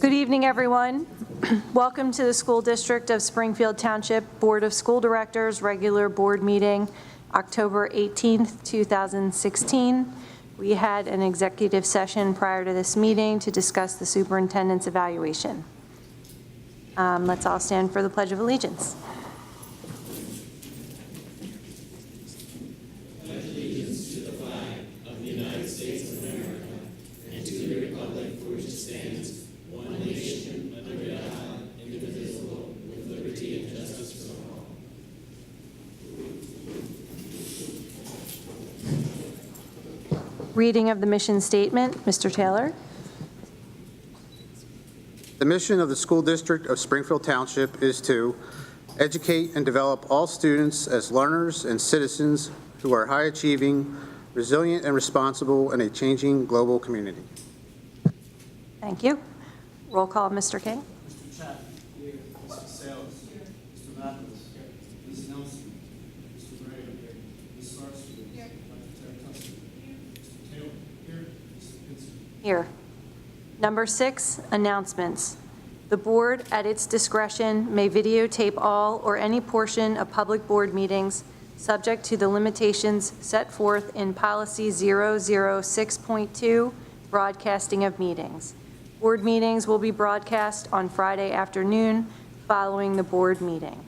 Good evening, everyone. Welcome to the School District of Springfield Township Board of School Directors regular board meeting, October 18th, 2016. We had an executive session prior to this meeting to discuss the superintendent's evaluation. Let's all stand for the Pledge of Allegiance. Reading of the mission statement, Mr. Taylor. The mission of the School District of Springfield Township is to educate and develop all students as learners and citizens who are high-achieving, resilient, and responsible in a changing global community. Thank you. Roll call, Mr. King. Mr. Chapman. Here. Mr. Sales. Here. Mr. Lapidus. Here. Ms. Nelson. Mr. Ray. Here. Ms. Sarsfield. Here. Dr. Teratuski. Here. Mr. Taylor. Here. Mr. Pinsky. Here. Number 6, announcements. The board, at its discretion, may videotape all or any portion of public board meetings subject to the limitations set forth in Policy 006.2, broadcasting of meetings. Board meetings will be broadcast on Friday afternoon following the board meeting.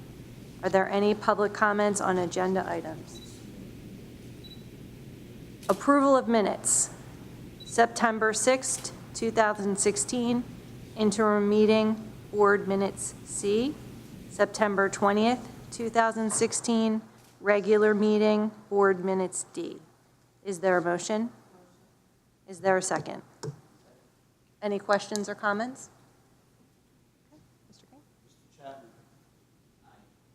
Are there any public comments on agenda items? Approval of minutes. September 6th, 2016, interim meeting, board minutes C. September 20th, 2016, regular meeting, board minutes D. Is there a motion? Is there a second? Any questions or comments? Okay. Mr. King? Mr. Chapman. Aye.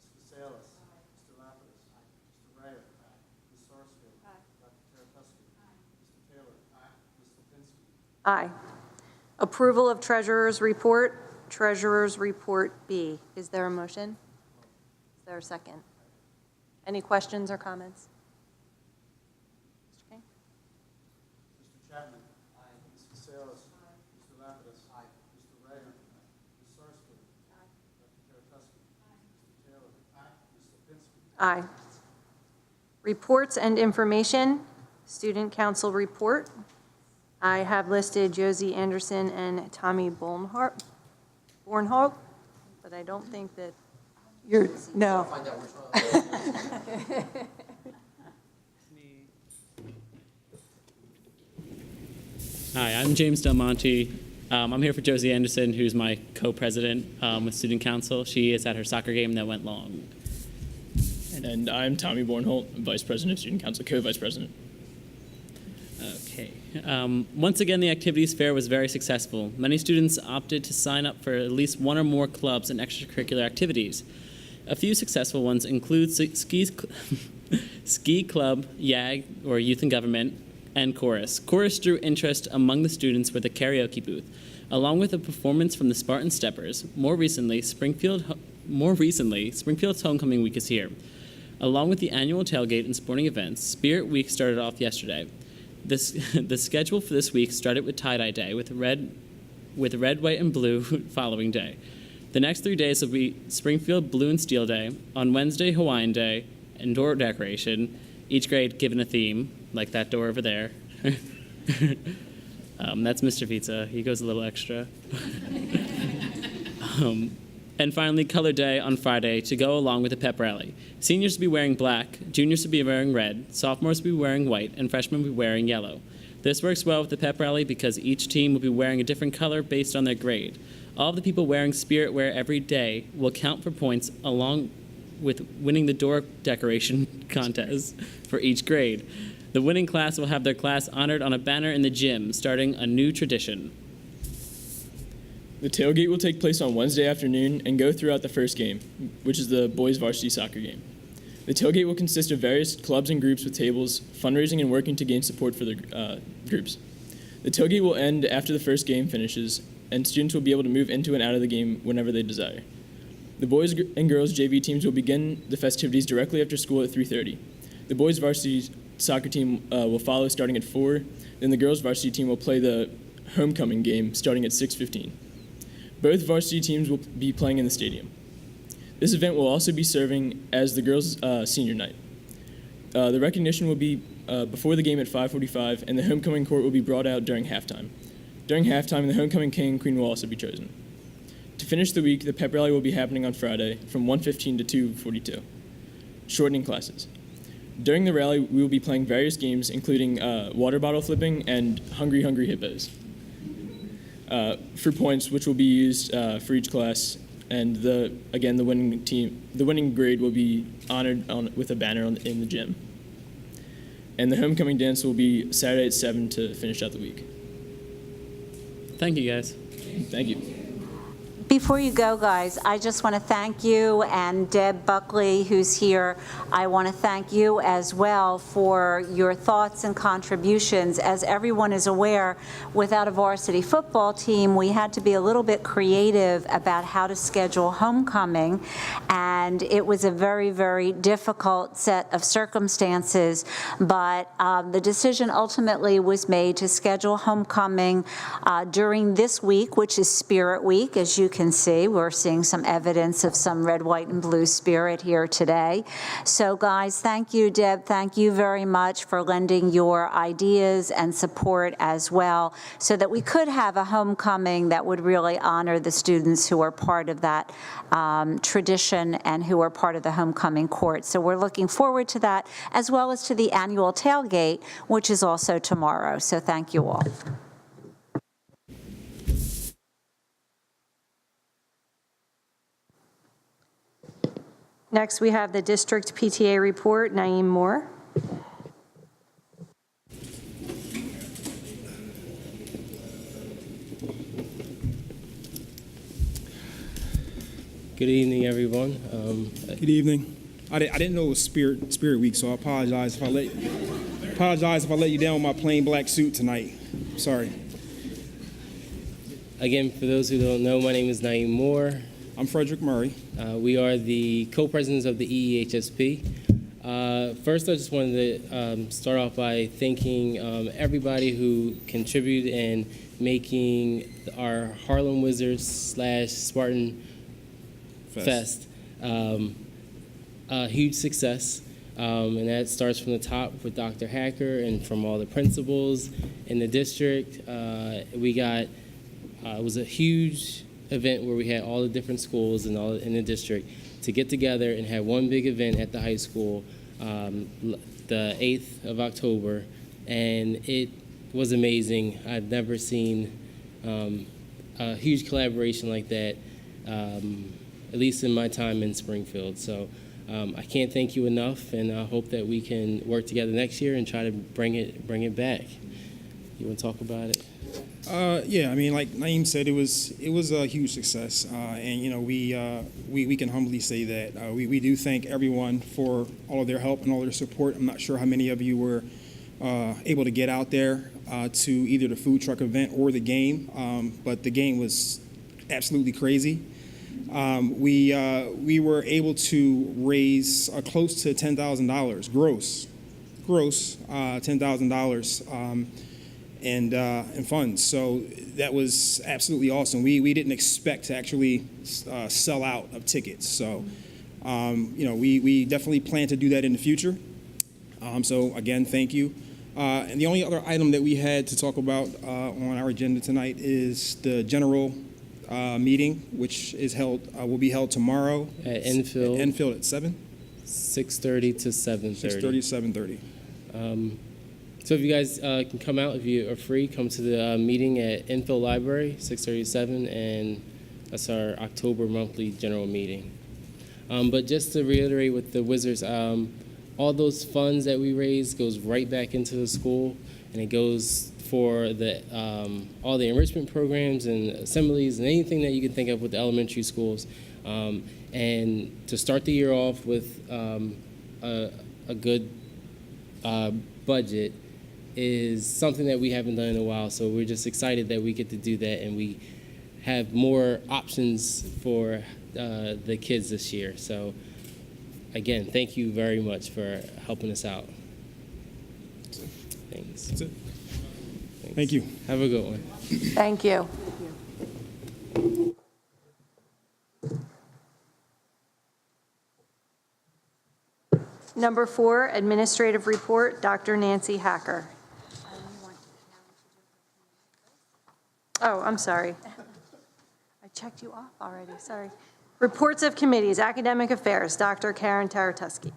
Mr. Salas. Aye. Mr. Lapidus. Aye. Mr. Ray. Aye. Ms. Sarsfield. Aye. Dr. Teratuski. Aye. Mr. Taylor. Aye. Mr. Pinsky. Aye. Approval of treasurer's report, treasurer's report B. Is there a motion? Is there a second? Any questions or comments? Mr. King? Mr. Chapman. Aye. Mr. Salas. Aye. Mr. Lapidus. Aye. Mr. Ray. Aye. Ms. Sarsfield. Aye. Dr. Teratuski. Aye. Mr. Taylor. Aye. Mr. Pinsky. Aye. Reports and information, student council report. I have listed Josie Anderson and Tommy Bornholt, but I don't think that you're, no. Hi, I'm James Del Monte. I'm here for Josie Anderson, who's my co-president with Student Council. She is at her soccer game that went long. And I'm Tommy Bornholt, Vice President of Student Council, co-Vice President. Okay. Once again, the activities fair was very successful. Many students opted to sign up for at least one or more clubs and extracurricular activities. A few successful ones include Ski Club, YAG, or Youth in Government, and Chorus. Chorus drew interest among the students with a karaoke booth, along with a performance from the Spartan Steppers. More recently, Springfield's Homecoming Week is here. Along with the annual tailgate and sporting events, Spirit Week started off yesterday. The schedule for this week started with Tie-Dye Day, with red, white, and blue following day. The next 3 days will be Springfield Blue and Steel Day, on Wednesday Hawaiian Day, and door decoration, each grade given a theme, like that door over there. That's Mr. Pizza. He goes a little extra. And finally, Color Day on Friday to go along with the pep rally. Seniors will be wearing black, juniors will be wearing red, sophomores will be wearing white, and freshmen will be wearing yellow. This works well with the pep rally because each team will be wearing a different color based on their grade. All of the people wearing Spirit wear every day will count for points along with winning the door decoration contest for each grade. The winning class will have their class honored on a banner in the gym, starting a new tradition. The tailgate will take place on Wednesday afternoon and go throughout the first game, which is the boys varsity soccer game. The tailgate will consist of various clubs and groups with tables, fundraising, and working to gain support for the groups. The tailgate will end after the first game finishes, and students will be able to move into and out of the game whenever they desire. The boys and girls JV teams will begin the festivities directly after school at 3:30. The boys varsity soccer team will follow starting at 4. Then the girls varsity team will play the homecoming game starting at 6:15. Both varsity teams will be playing in the stadium. This event will also be serving as the girls' senior night. The recognition will be before the game at 5:45, and the homecoming court will be brought out during halftime. During halftime, the homecoming king and queen will also be chosen. To finish the week, the pep rally will be happening on Friday from 1:15 to 2:42, shortening classes. During the rally, we will be playing various games, including water bottle flipping and Hungry Hungry Hippos for points, which will be used for each class. And the winning grade will be honored with a banner in the gym. And the homecoming dance will be Saturday at 7 to finish out the week. Thank you, guys. Thank you. Before you go, guys, I just want to thank you and Deb Buckley, who's here. I want to thank you as well for your thoughts and contributions. As everyone is aware, without a varsity football team, we had to be a little bit creative about how to schedule homecoming, and it was a very, very difficult set of circumstances, but the decision ultimately was made to schedule homecoming during this week, which is Spirit Week. As you can see, we're seeing some evidence of some red, white, and blue spirit here today. So guys, thank you, Deb. Thank you very much for lending your ideas and support as well, so that we could have a homecoming that would really honor the students who are part of that tradition and who are part of the homecoming court. So we're looking forward to that, as well as to the annual tailgate, which is also tomorrow. So thank you all. Next, we have the district PTA report. Naeem Moore. Good evening, everyone. Good evening. I didn't know it was Spirit Week, so I apologize if I let you down with my plain black suit tonight. Sorry. Again, for those who don't know, my name is Naeem Moore. I'm Frederick Murray. We are the co-presidents of the EEHSP. First, I just wanted to start off by thanking everybody who contributed in making our Harlem Wizards / Spartan Fest a huge success. And that starts from the top with Dr. Hacker and from all the principals in the district. It was a huge event where we had all the different schools and all in the district to get together and have one big event at the high school the 8th of October, and it was amazing. I'd never seen a huge collaboration like that, at least in my time in Springfield. So I can't thank you enough, and I hope that we can work together next year and try to bring it back. You want to talk about it? Yeah, I mean, like Naeem said, it was a huge success, and you know we can humbly say that we do thank everyone for all of their help and all their support. I'm not sure how many of you were able to get out there to either the food truck event or the game, but the game was absolutely crazy. We were able to raise close to $10,000 gross $10,000. And funds. So that was absolutely awesome. We didn't expect to actually sell out of tickets. So, we definitely plan to do that in the future. So again, thank you. And the only other item that we had to talk about on our agenda tonight is the general meeting, which will be held tomorrow At Enfield. At Enfield at 7? 6:30 to 7:30. 6:30 to 7:30. So if you guys can come out, if you are free, come to the meeting at Enfield Library, 6:30 to 7, and that's our October monthly general meeting. But just to reiterate with the Wizards, all those funds that we raise goes right back into the school, and it goes for all the enrichment programs and assemblies and anything that you can think of with the elementary schools. And to start the year off with a good budget is something that we haven't done in a while, so we're just excited that we get to do that, and we have more options for the kids this year. So again, thank you very much for helping us out. Thanks. That's it. Thanks. Thank you. Have a good one. Thank you. Number 4, Administrative Report, Dr. Nancy Hacker. Oh, I'm sorry. I checked you off already, sorry. Reports of Committees, Academic Affairs, Dr. Karen Taratuski.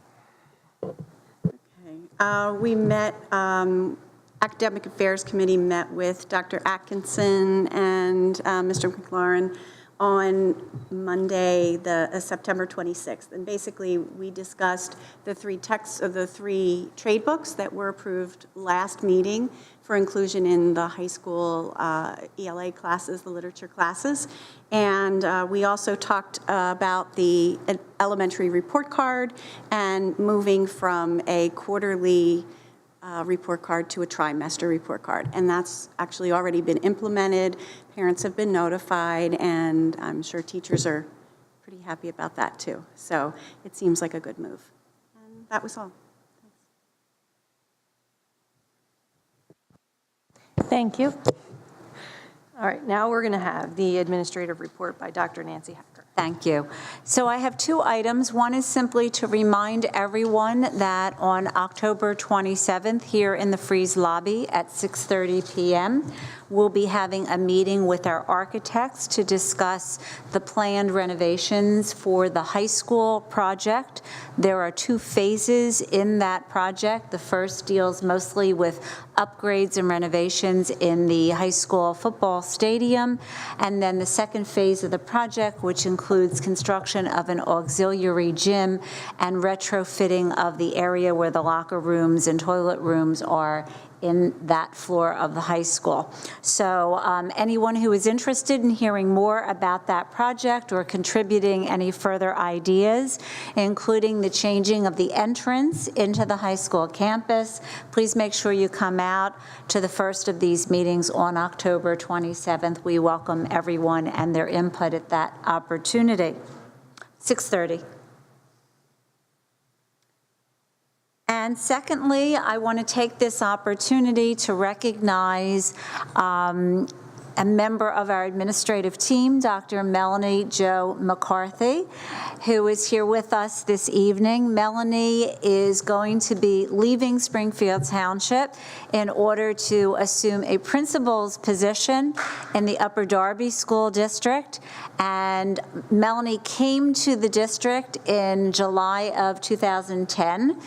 We met, Academic Affairs Committee met with Dr. Atkinson and Mr. McLaurin on Monday, September 26th. And basically, we discussed the 3 texts of the 3 trade books that were approved last meeting for inclusion in the high school ELA classes, the literature classes. And we also talked about the elementary report card and moving from a quarterly report card to a trimester report card. And that's actually already been implemented. Parents have been notified, and I'm sure teachers are pretty happy about that too. So it seems like a good move. And that was all. Thank you. All right, now we're going to have the administrative report by Dr. Nancy Hacker. Thank you. So I have 2 items. One is simply to remind everyone that on October 27th, here in the Freeze lobby at 6:30 p.m., we'll be having a meeting with our architects to discuss the planned renovations for the high school project. There are 2 phases in that project. The first deals mostly with upgrades and renovations in the high school football stadium. And then the second phase of the project, which includes construction of an auxiliary gym and retrofitting of the area where the locker rooms and toilet rooms are in that floor of the high school. So anyone who is interested in hearing more about that project or contributing any further ideas, including the changing of the entrance into the high school campus, please make sure you come out to the first of these meetings on October 27th. We welcome everyone and their input at that opportunity. 6:30. And secondly, I want to take this opportunity to recognize a member of our administrative team, Dr. Melanie McCarthy, who is here with us this evening. Melanie is going to be leaving Springfield Township in order to assume a principal's position in the Upper Darby School District. And Melanie came to the district in July of 2010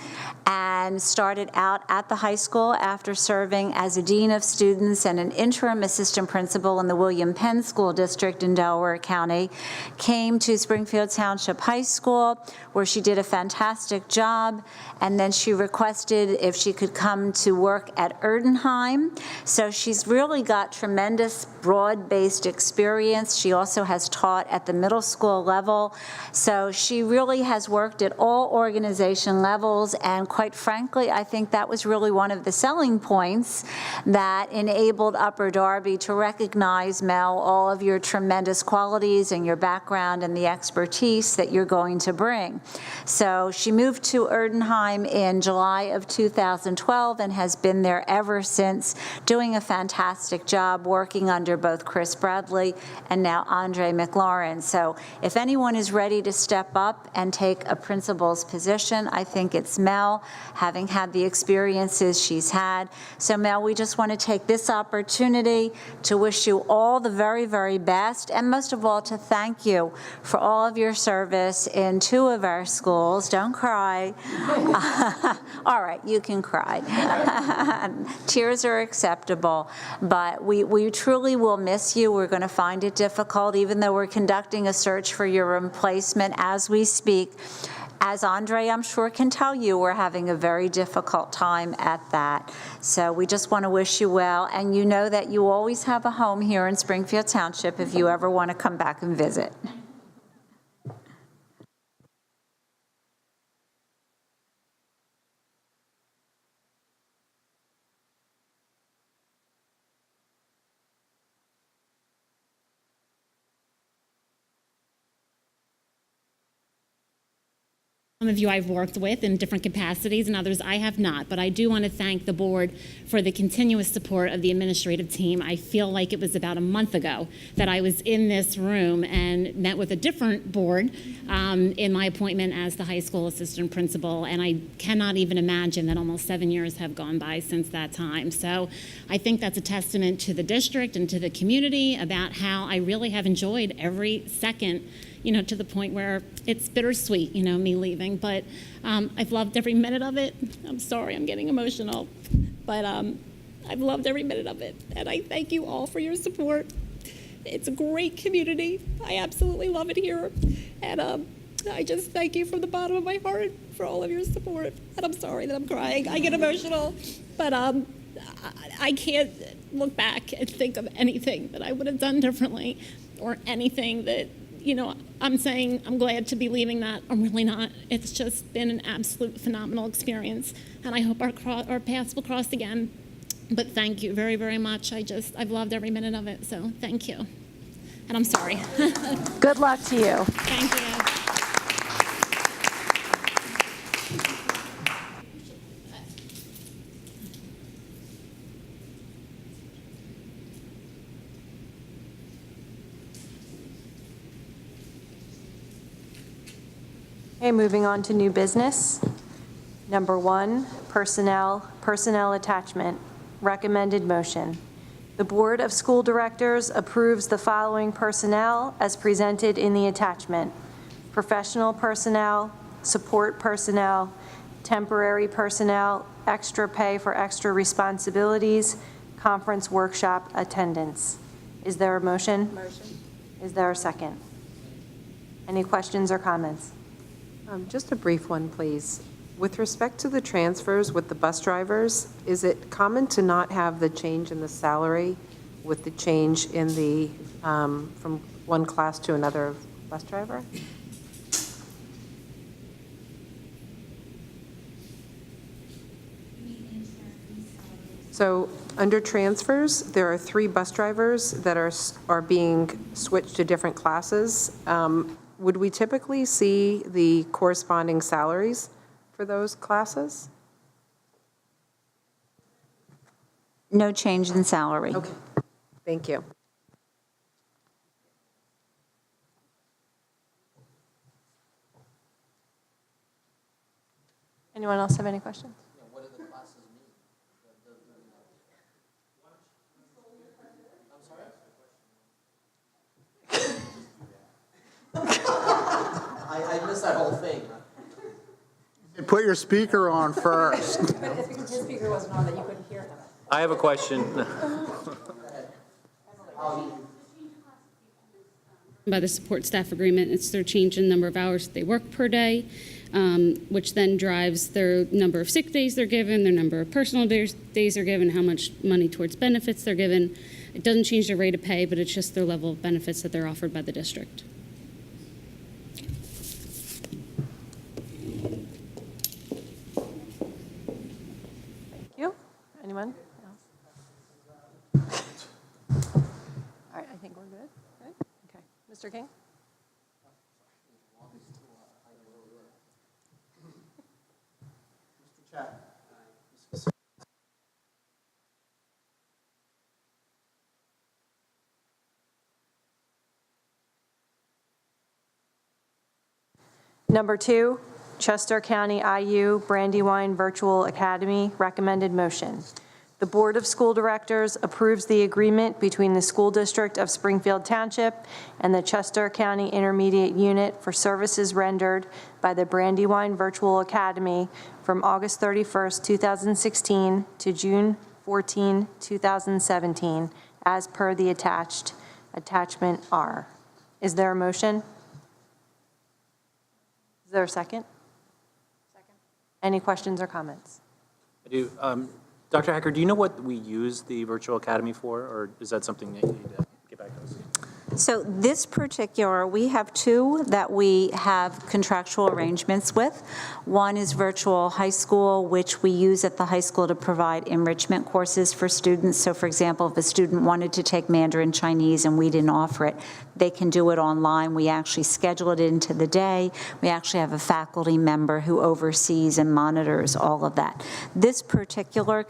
and started out at the high school after serving as a dean of students and an interim assistant principal in the William Penn School District in Delaware County, came to Springfield Township High School, where she did a fantastic job, and then she requested if she could come to work at Erdenheim. So she's really got tremendous broad-based experience. She also has taught at the middle school level. So she really has worked at all organization levels, and quite frankly, I think that was really one of the selling points that enabled Upper Darby to recognize, Mel, all of your tremendous qualities and your background and the expertise that you're going to bring. So she moved to Erdenheim in July of 2012 and has been there ever since, doing a fantastic job working under both Chris Bradley and now Andre McLaurin. So if anyone is ready to step up and take a principal's position, I think it's Mel, having had the experiences she's had. So Mel, we just want to take this opportunity to wish you all the very, very best, and most of all to thank you for all of your service in 2 of our schools. Don't cry. All right, you can cry. Tears are acceptable, but we truly will miss you. We're going to find it difficult, even though we're conducting a search for your replacement as we speak. As Andre, I'm sure, can tell you, we're having a very difficult time at that. So we just want to wish you well, and you know that you always have a home here in Springfield Township if you ever want to come back and visit. Some of you I've worked with in different capacities and others I have not, but I do want to thank the board for the continuous support of the administrative team. I feel like it was about a month ago that I was in this room and met with a different board in my appointment as the high school assistant principal, and I cannot even imagine that almost 7 years have gone by since that time. So I think that's a testament to the district and to the community about how I really have enjoyed every second, to the point where it's bittersweet, me leaving. But I've loved every minute of it. I'm sorry, I'm getting emotional. But I've loved every minute of it. And I thank you all for your support. It's a great community. I absolutely love it here. And I just thank you from the bottom of my heart for all of your support. And I'm sorry that I'm crying. I get emotional. But I can't look back and think of anything that I would have done differently or anything that, I'm saying I'm glad to be leaving that. I'm really not. It's just been an absolute phenomenal experience, and I hope our paths will cross again. But thank you very, very much. I've loved every minute of it, so thank you. And I'm sorry. Good luck to you. Thank you. Okay, moving on to new business. Number 1, personnel attachment. Recommended motion. The Board of School Directors approves the following personnel as presented in the attachment: professional personnel, support personnel, temporary personnel, extra pay for extra responsibilities, conference workshop attendance. Is there a motion? Motion. Is there a second? Any questions or comments? Just a brief one, please. With respect to the transfers with the bus drivers, is it common to not have the change in the salary with the change in the, from one class to another bus driver? So under transfers, there are 3 bus drivers that are being switched to different classes. Would we typically see the corresponding salaries for those classes? No change in salary. Okay, thank you. Anyone else have any questions? What do the classes mean? I missed that whole thing. Put your speaker on first. But it's because his speaker wasn't on that you couldn't hear him. I have a question. By the support staff agreement, it's their change in number of hours that they work per day, which then drives their number of sick days they're given, their number of personal days they're given, how much money towards benefits they're given. It doesn't change their rate of pay, but it's just their level of benefits that they're offered by the district. Thank you. Anyone else? All right, I think we're good. Good? Okay. Mr. King? Number 2, Chester County IU Brandywine Virtual Academy, recommended motion. The Board of School Directors approves the agreement between the School District of Springfield Township and the Chester County Intermediate Unit for services rendered by the Brandywine Virtual Academy from August 31st, 2016 to June 14, 2017, as per the attachment R. Is there a motion? Is there a second? Second. Any questions or comments? I do. Dr. Hacker, do you know what we use the virtual academy for, or is that something that you need to get back to us? So this particular, we have two that we have contractual arrangements with. One is virtual high school, which we use at the high school to provide enrichment courses for students. So for example, if a student wanted to take Mandarin Chinese and we didn't offer it, they can do it online. We actually schedule it into the day. We actually have a faculty member who oversees and monitors all of that. This particular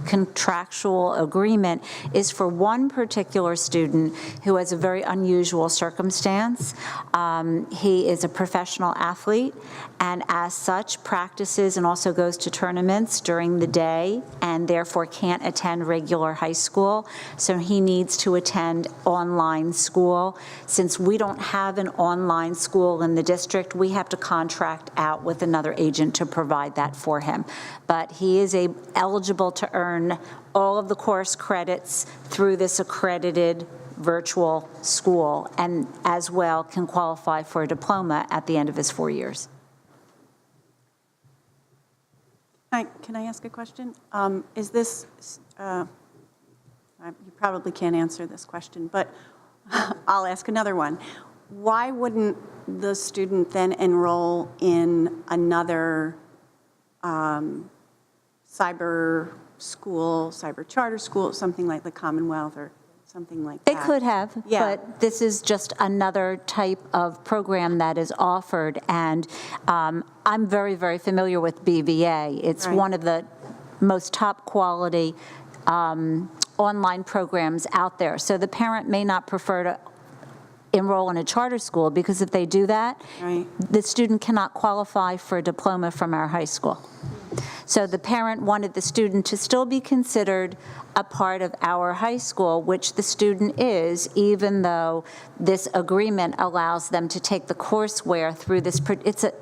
contractual agreement is for one particular student who has a very unusual circumstance. He is a professional athlete and as such practices and also goes to tournaments during the day and therefore can't attend regular high school. So he needs to attend online school. Since we don't have an online school in the district, we have to contract out with another agent to provide that for him. But he is eligible to earn all of the course credits through this accredited virtual school and as well can qualify for a diploma at the end of his 4 years. Can I ask a question? Is this, you probably can't answer this question, but I'll ask another one. Why wouldn't the student then enroll in another cyber school, cyber charter school, something like the Commonwealth or something like that? They could have, Yeah. but this is just another type of program that is offered, and I'm very, very familiar with BVA. It's Right. one of the most top quality online programs out there. So the parent may not prefer to enroll in a charter school because if they do that, Right. the student cannot qualify for a diploma from our high school. So the parent wanted the student to still be considered a part of our high school, which the student is, even though this agreement allows them to take the courseware through this.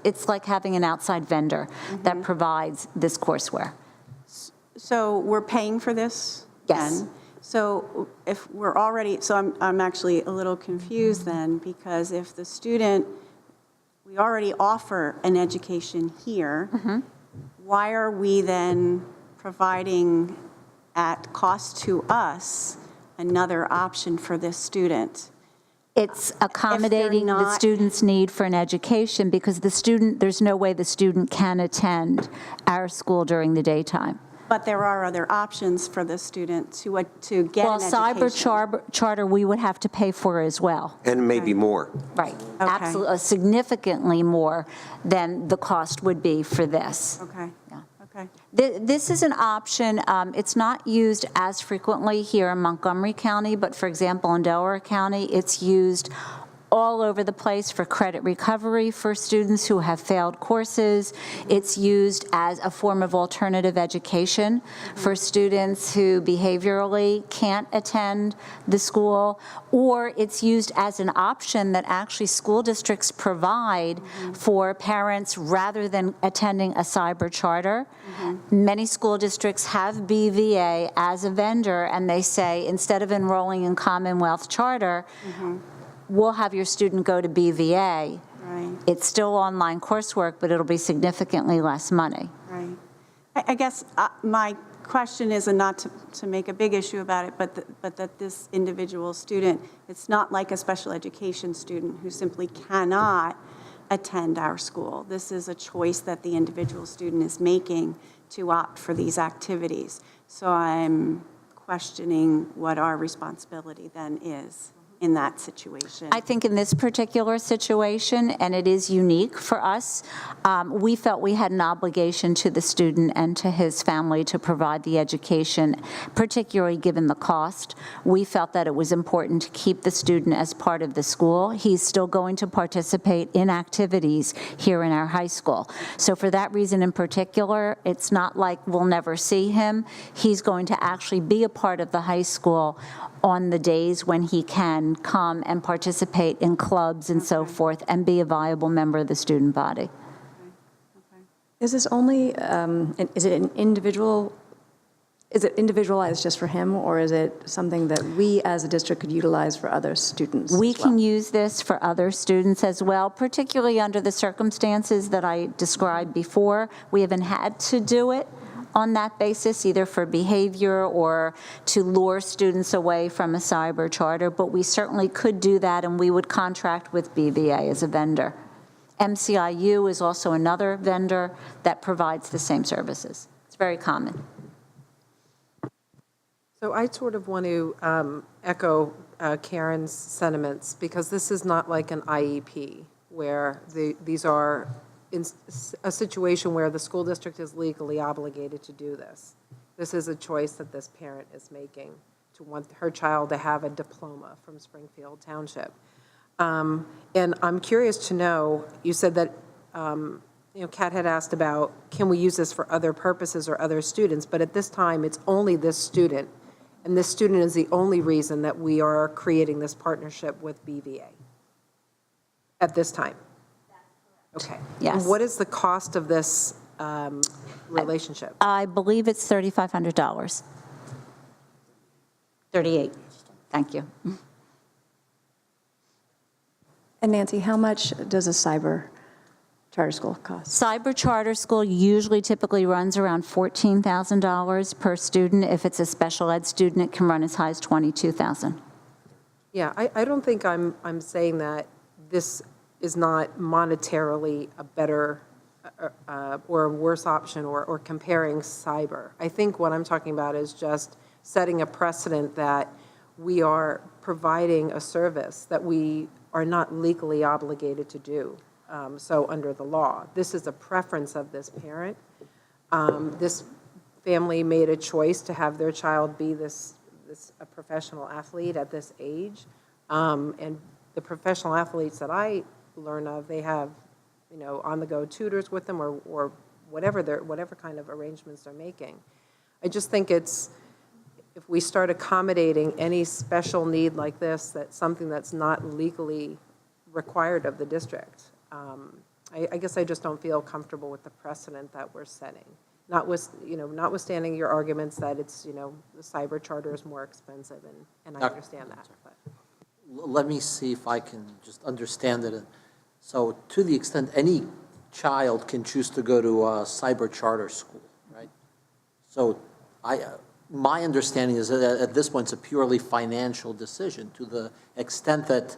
It's like having an outside vendor that provides this courseware. So we're paying for this? Yes. then? So if we're already, so I'm actually a little confused then, because if the student, we already offer an education here, why are we then providing at cost to us another option for this student? It's accommodating the not- student's need for an education because the student, there's no way the student can attend our school during the daytime. But there are other options for the student to get Well, an education. cyber charter, we would have to pay for as well. And maybe more. Right, absolutely, significantly more than the cost would be for this. Okay, Yeah. okay. This is an option. It's not used as frequently here in Montgomery County, but for example, in Delaware County, it's used all over the place for credit recovery for students who have failed courses. It's used as a form of alternative education for students who behaviorally can't attend the school, or it's used as an option that actually school districts provide for parents rather than attending a cyber charter. Many school districts have BVA as a vendor, and they say instead of enrolling in Commonwealth Charter, we'll have your student go to BVA. Right. It's still online coursework, but it'll be significantly less money. Right. I guess my question is, and not to make a big issue about it, but that this individual student, it's not like a special education student who simply cannot attend our school. This is a choice that the individual student is making to opt for these activities. So I'm questioning what our responsibility then is in that situation. I think in this particular situation, and it is unique for us, we felt we had an obligation to the student and to his family to provide the education, particularly given the cost. We felt that it was important to keep the student as part of the school. He's still going to participate in activities here in our high school. So for that reason in particular, it's not like we'll never see him. He's going to actually be a part of the high school on the days when he can come and participate in clubs and so forth and be a viable member of the student body. Is this only, is it an individual, is it individualized just for him, or is it something that we as a district could utilize for other students? We as well? can use this for other students as well, particularly under the circumstances that I described before. We haven't had to do it on that basis, either for behavior or to lure students away from a cyber charter, but we certainly could do that, and we would contract with BVA as a vendor. MCIU is also another vendor that provides the same services. It's very common. So I sort of want to echo Karen's sentiments, because this is not like an IEP where these are in a situation where the school district is legally obligated to do this. This is a choice that this parent is making to want her child to have a diploma from Springfield Township. And I'm curious to know, you said that, Kat had asked about, can we use this for other purposes or other students? But at this time, it's only this student. And this student is the only reason that we are creating this partnership with BVA at this time. Okay. Yes. And what is the cost of this relationship? I believe it's $3,500. 38. Thank you. And Nancy, how much does a cyber charter school cost? Cyber charter school usually typically runs around $14,000 per student. If it's a special ed student, it can run as high as $22,000. Yeah, I don't think I'm saying that this is not monetarily a better or a worse option or comparing cyber. I think what I'm talking about is just setting a precedent that we are providing a service that we are not legally obligated to do. So under the law, this is a preference of this parent. This family made a choice to have their child be a professional athlete at this age. And the professional athletes that I learn of, they have, on-the-go tutors with them or whatever kind of arrangements they're making. I just think if we start accommodating any special need like this, that's something that's not legally required of the district. I guess I just don't feel comfortable with the precedent that we're setting. Notwithstanding your arguments that it's, the cyber charter is more expensive, and I understand that. But. Let me see if I can just understand it. So to the extent any child can choose to go to a cyber charter school, right? So my understanding is that at this point it's a purely financial decision, to the extent that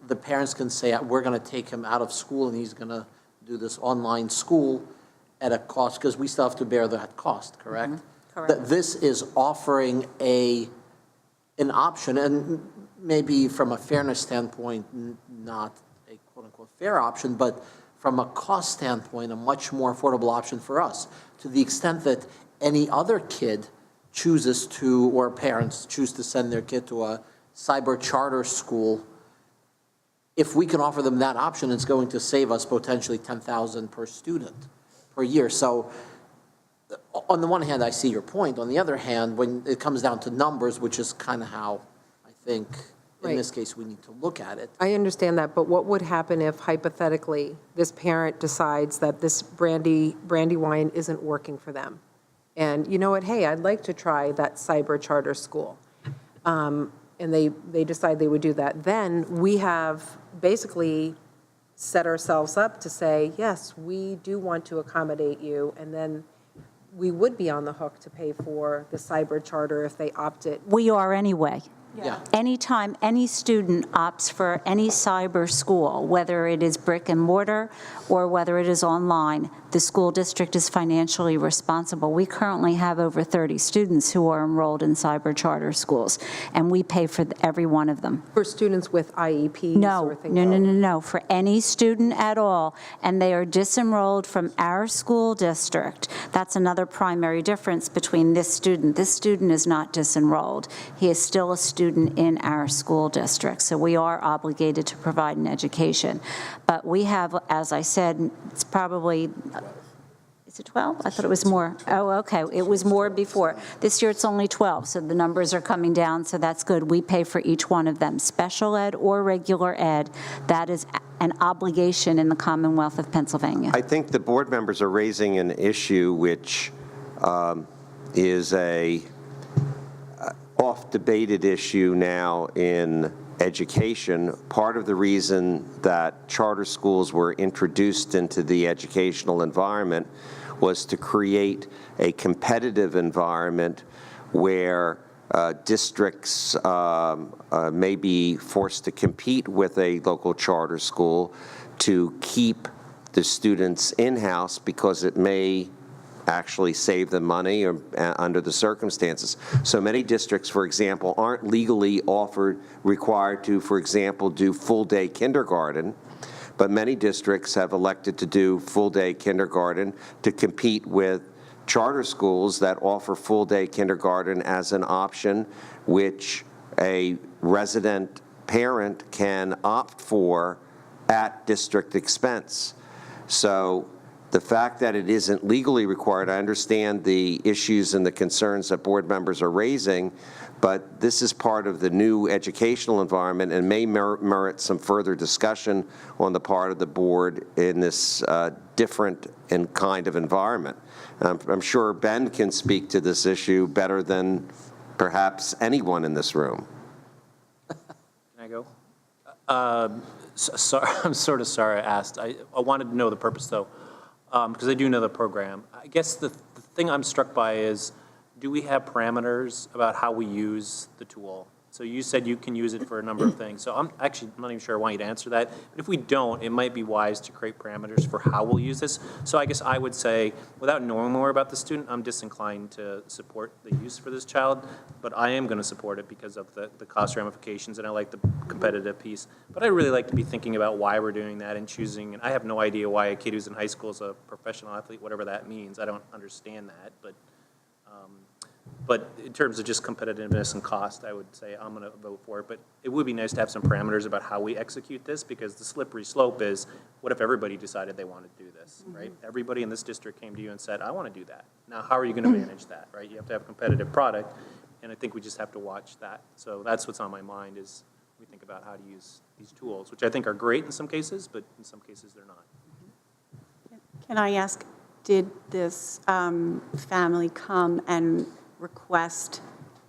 the parents can say, we're going to take him out of school and he's going to do this online school at a cost, because we still have to bear that cost, correct? Mm-hmm. Correct. This is offering an option, and maybe from a fairness standpoint, not a quote-unquote fair option, but from a cost standpoint, a much more affordable option for us. To the extent that any other kid chooses to, or parents choose to send their kid to a cyber charter school, if we can offer them that option, it's going to save us potentially $10,000 per student per year. So on the one hand, I see your point. On the other hand, when it comes down to numbers, which is kind of how I think in this case we need to look at it. I understand that, but what would happen if hypothetically this parent decides that this Brandywine isn't working for them? And you know what, hey, I'd like to try that cyber charter school. And they decide they would do that. Then we have basically set ourselves up to say, yes, we do want to accommodate you, and then we would be on the hook to pay for the cyber charter if they opted. We are anyway. Yeah. Anytime any student opts for any cyber school, whether it is brick and mortar or whether it is online, the school district is financially responsible. We currently have over 30 students who are enrolled in cyber charter schools, and we pay for every one of them. For students with IEPs or things? No. For any student at all, and they are disenrolled from our school district. That's another primary difference between this student. This student is not disenrolled. He is still a student in our school district, so we are obligated to provide an education. But we have, as I said, it's probably, is it 12? I thought it was more. Oh, okay, it was more before. This year it's only 12, so the numbers are coming down, so that's good. We pay for each one of them, special ed or regular ed. That is an obligation in the Commonwealth of Pennsylvania. I think the board members are raising an issue which is a oft-debated issue now in education. Part of the reason that charter schools were introduced into the educational environment was to create a competitive environment where districts may be forced to compete with a local charter school to keep the students in-house because it may actually save them money or, under the circumstances. So many districts, for example, aren't legally required to, for example, do full-day kindergarten, but many districts have elected to do full-day kindergarten to compete with charter schools that offer full-day kindergarten as an option, which a resident parent can opt for at district expense. So the fact that it isn't legally required, I understand the issues and the concerns that board members are raising, but this is part of the new educational environment and may merit some further discussion on the part of the board in this different and kind of environment. I'm sure Ben can speak to this issue better than perhaps anyone in this room. Can I go? Sorry, I'm sort of sorry I asked. I wanted to know the purpose, though, because I do know the program. I guess the thing I'm struck by is, do we have parameters about how we use the tool? So you said you can use it for a number of things. So I'm not even sure I want you to answer that. But if we don't, it might be wise to create parameters for how we'll use this. So I guess I would say, without knowing more about the student, I'm disinclined to support the use for this child. But I am going to support it because of the cost ramifications, and I like the competitive piece. But I really like to be thinking about why we're doing that and choosing. And I have no idea why a kid who's in high school is a professional athlete, whatever that means. I don't understand that. But in terms of just competitiveness and cost, I would say I'm going to vote for it. But it would be nice to have some parameters about how we execute this, because the slippery slope is, what if everybody decided they wanted to do this, right? Everybody in this district came to you and said, I want to do that. Now, how are you going to manage that, right? You have to have a competitive product, and I think we just have to watch that. So that's what's on my mind, is we think about how to use these tools, which I think are great in some cases, but in some cases they're not. Can I ask, did this family come and request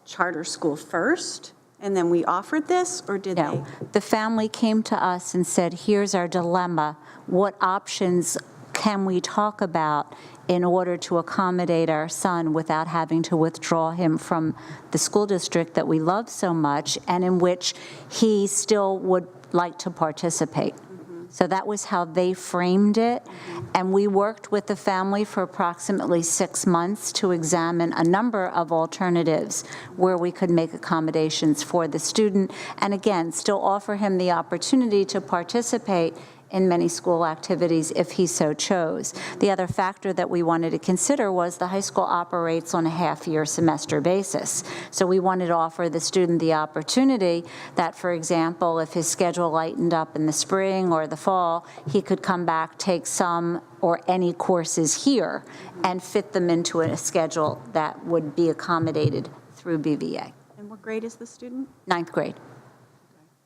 charter school first, and then we offered this, or did No, the family came to us and said, here's our dilemma. What options can we talk about in order to accommodate our son without having to withdraw him from the school district that we love so much, and in which he still would like to participate? So that was how they framed it. And we worked with the family for approximately 6 months to examine a number of alternatives where we could make accommodations for the student, and again, still offer him the opportunity to participate in many school activities if he so chose. The other factor that we wanted to consider was the high school operates on a half-year semester basis. So we wanted to offer the student the opportunity that, for example, if his schedule lightened up in the spring or the fall, he could come back, take some or any courses here, and fit them into a schedule that would be accommodated through BVA. And what grade is the student? 9th grade.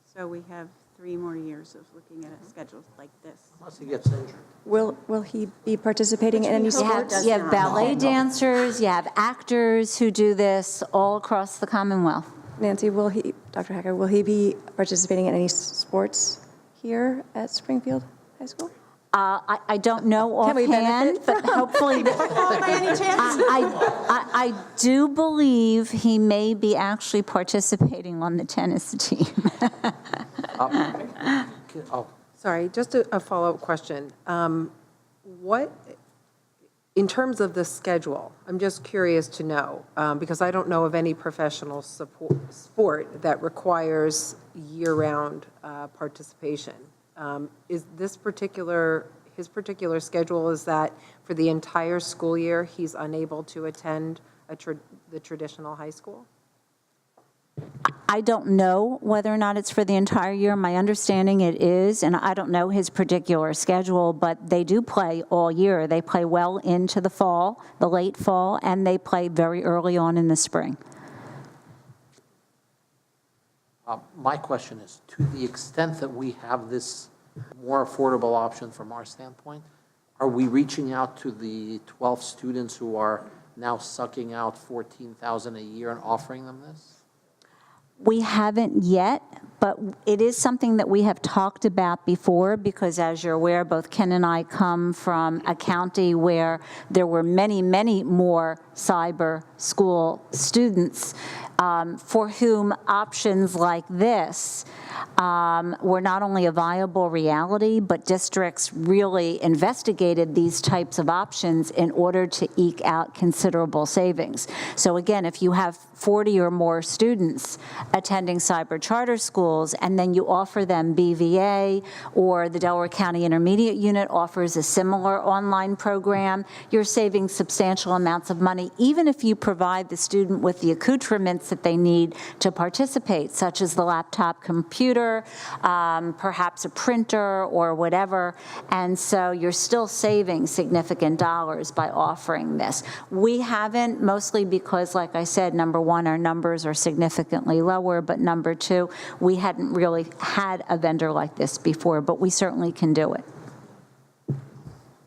So we have 3 more years of looking at a schedule like this. Unless he gets injured. Will he be participating in any sports? You have ballet dancers, you have actors who do this all across the Commonwealth. Nancy, Dr. Hacker, will he be participating in any sports here at Springfield High School? I don't know Can we offhand, benefit but hopefully, I do believe he may be actually participating on the tennis team. Sorry, just a follow-up question. What, in terms of the schedule, I'm just curious to know, because I don't know of any professional sport that requires year-round participation. Is this his particular schedule, is that for the entire school year, he's unable to attend the traditional high school? I don't know whether or not it's for the entire year. My understanding it is, and I don't know his particular schedule, but they do play all year. They play well into the fall, the late fall, and they play very early on in the spring. My question is, to the extent that we have this more affordable option from our standpoint, are we reaching out to the 12 students who are now sucking out $14,000 a year and offering them this? We haven't yet, but it is something that we have talked about before because, as you're aware, both Ken and I come from a county where there were many, many more cyber school students for whom options like this were not only a viable reality, but districts really investigated these types of options in order to eke out considerable savings. So again, if you have 40 or more students attending cyber charter schools, and then you offer them BVA, or the Delaware County Intermediate Unit offers a similar online program, you're saving substantial amounts of money, even if you provide the student with the accoutrements that they need to participate, such as the laptop computer, perhaps a printer or whatever. And so you're still saving significant dollars by offering this. We haven't, mostly because, like I said, number one, our numbers are significantly lower, but number two, we hadn't really had a vendor like this before, but we certainly can do it.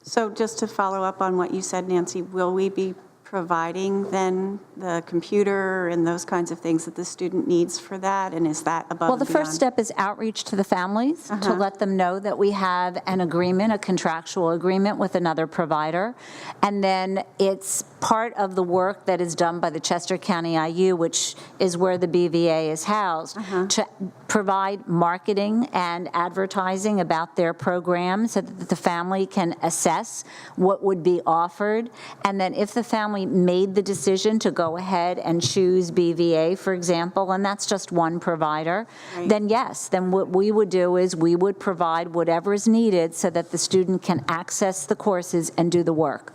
So just to follow up on what you said, Nancy, will we be providing then the computer and those kinds of things that the student needs for that? And is that above Well, the and beyond? first step is outreach to the families to let them know that we have an agreement, a contractual agreement with another provider. And then it's part of the work that is done by the Chester County IU, which is where the BVA is housed, to provide marketing and advertising about their program so that the family can assess what would be offered. And then if the family made the decision to go ahead and choose BVA, for example, and that's just one provider, then yes, then what we would do is we would provide whatever is needed so that the student can access the courses and do the work.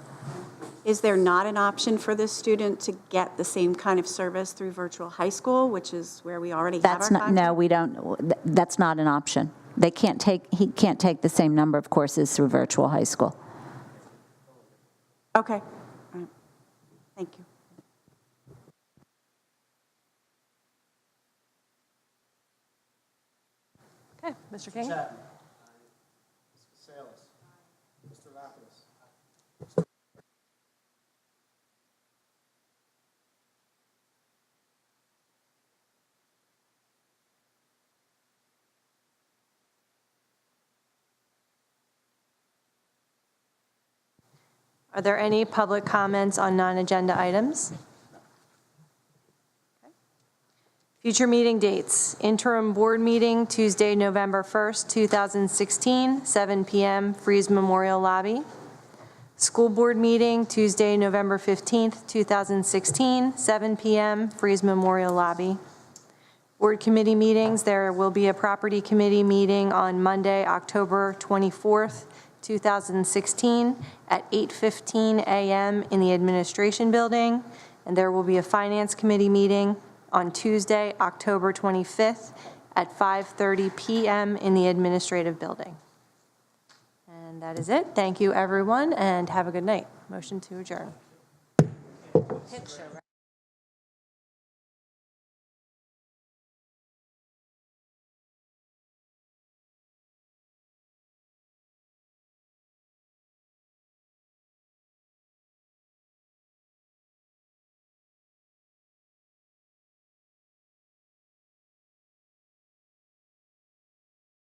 Is there not an option for this student to get the same kind of service through virtual high school, which is where we already have our That's not, content? no, we don't, that's not an option. He can't take the same number of courses through virtual high school. Okay. All right. Thank you. Okay, Mr. King? Chapman. Mr. Salas. Mr. Lapidus. Are there any public comments on non-agenda items? Okay. Future meeting dates. Interim board meeting, Tuesday, November 1st, 2016, 7 p.m., Freeze Memorial Lobby. School board meeting, Tuesday, November 15th, 2016, 7 p.m., Freeze Memorial Lobby. Board committee meetings, there will be a property committee meeting on Monday, October 24th, 2016 at 8:15 a.m. in the administration building, and there will be a finance committee meeting on Tuesday, October 25th at 5:30 p.m. in the administrative building. And that is it. Thank you, everyone, and have a good night. Motion to adjourn. Picture, right?